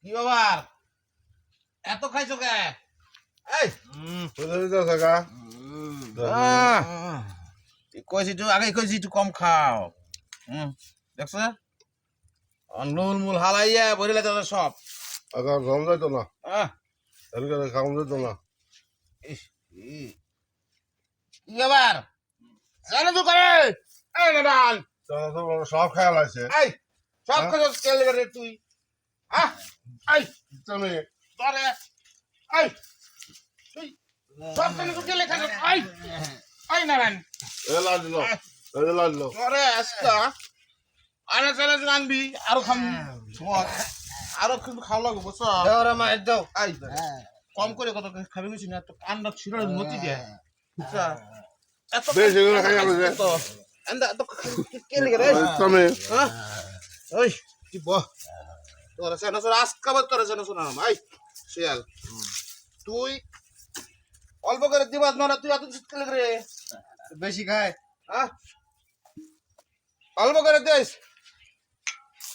কি ব্যাপার এত খাইছো কে? এই কইছি একটু আগে কইছি একটু কম খাও। দেখছ নুল মুল হালাইয়া ভরিলে তো সব গম যাইতো না আহ খাওয়া যেত না ইস, কি ব্যাপার জানো তো করে এই নাদান সব খেয়াল আছে এই সব খাইছো কেলে রে তুই এই তুমি তোরে এই তুই সব খাইছো কেলে খাইছো এই নারায়ণ লাজলো লাজলো তোরে আজকা আরে চলে আনবি আরো খাম আরো কিন্তু খাওয়া লাগবে বুঝছো এই কম করে কত খাবি বুঝছি না তো কান্না ছিল মতি দিয়ে বুঝছো এত বেশি করে খাই আমি তো এন্ডা তো কে লাগে রে তুমি হ্যাঁ ওই কি বহ তোরা সেনা সর আজকাবার তোরা সেনা শোনা ভাই শিয়াল তুই অল্প করে দিবাস না তুই এত জিত কে রে বেশি খায় হ্যাঁ অল্প করে দিস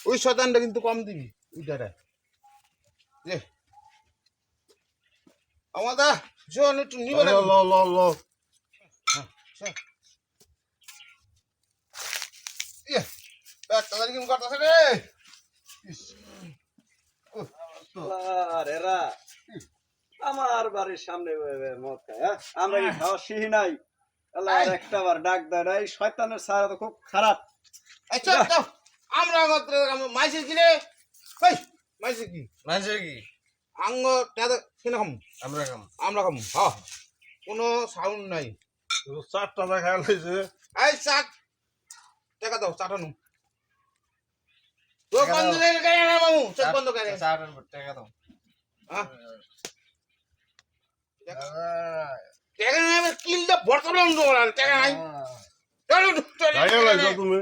ওই শতানটা কিন্তু কম দিবি ওইটারে রে আমাদের শোন একটু নিবে না লো ইয়ে একটা তারিখ কি করতেছে রে এরা আমার বাড়ির সামনে মদ খায় হ্যাঁ আমরা কি খাওয়া শিহি নাই আল্লাহ একটা বার ডাক দেয় না এই শয়তানের সারা তো খুব খারাপ আচ্ছা তো আমরা মাত্র মাইসে কি রে কই মাইসে কি আঙ্গ টাদা কিনা খাম আমরা খাম হ্যাঁ কোনো সাউন্ড নাই চারটা খেয়াল হয়েছে এই চাট টাকা দাও চাটানো তো বন্ধ করে গায় না মামু চোখ বন্ধ করে টাকা দাও হ্যাঁ টাকা নাই আমার কিলটা বর্তমান দোলান টাকা নাই চলো খাইয়া লাগছো তুমি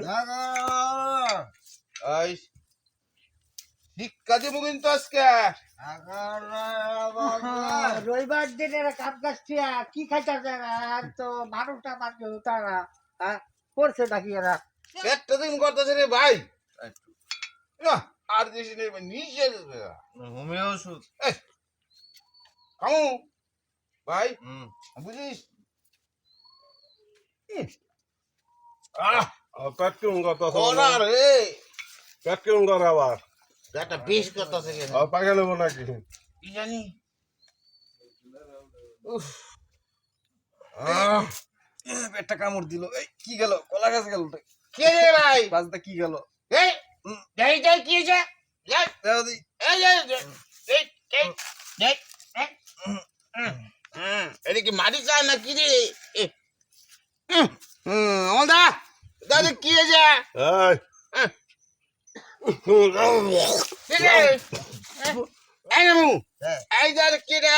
এই শিক্ষা দিব কিন্তু আজকে রবিবার দিন এরা কাপ গাছ কি খাইতেছে তো মানুষটা মানছে তারা করছে নাকি এরা একটা দিন করতেছে রে ভাই আর দেশি নেই নিচে হোমিও ওষুধ খামু ভাই বুঝিস পেট কেমন করতেছে ওরা রে পেট কেমন করে আবার একটা বেশ করতেছে পাখা নেবো নাকি কি জানি পেটটা কামড় দিল এই কি গেল কলা গাছ গেল কে রে ভাই বাজটা কি গেল এই যাই যাই কি হয়েছে দাও দি এটা কি মাটি চায় না কি রে আমার দাদা কি হয়েছে এই নামু এই দাদা কি রে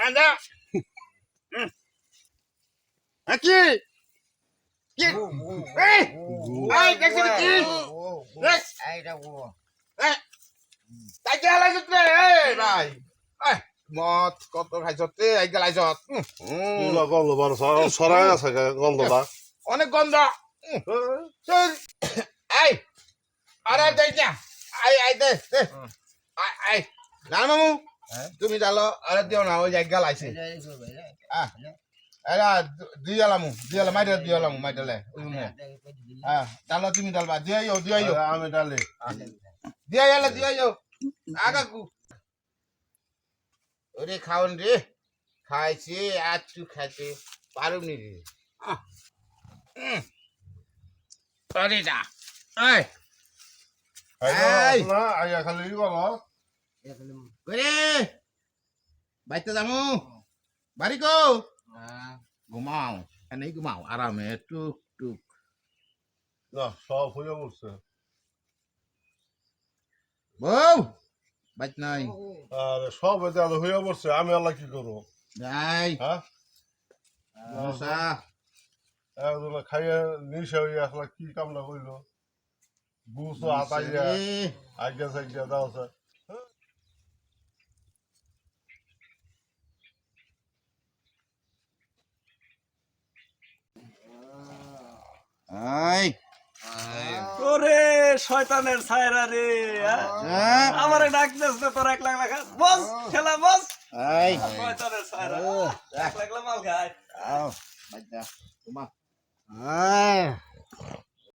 আদা কি কি এই এই দেখছ কি তাই কে লাইছ রে এই ভাই এই মদ কত খাইছ তে এই গলাইছ গন্ধ বার সরাই আছে গন্ধটা অনেক গন্ধ চল এই আরে দেই না আই আই দে দে আই আই না মামু তুমি ডালো আরে দিও না ওই জায়গা লাইছে এরা দুই আলা মাইডালে হ্যাঁ ডালো তুমি ডালবা দিয়াইও আমি ডালি দিয়াইও আগাকু ওরে খাওন রে খাইছে আর তুই খাইতে পারুনি রে আরে যা এই না আইয়া খালি বলো ওরে বাইতে যামু বাড়ি কো ঘুমাও এনে ঘুমাও আরামে টুক টুক না সব হয়ে পড়ছে বউ বাইত নাই আর সব এটা হয়ে পড়ছে আমি আল্লাহ কি করবো যাই হ্যাঁ মশা একজন খাইয়া নিশা হইয়া আসলে কি কামনা করলো বুঝো আতাইয়া আজ্ঞা সাজ্ঞা দাও স্যার এই ওরে শয়তানের ছায়রা রে আমারে ডাক দেস না তোর 1 লাখ লাগা বস খেলা বস শয়তানের ছায়রা 1 লাখ মাল খায় আয়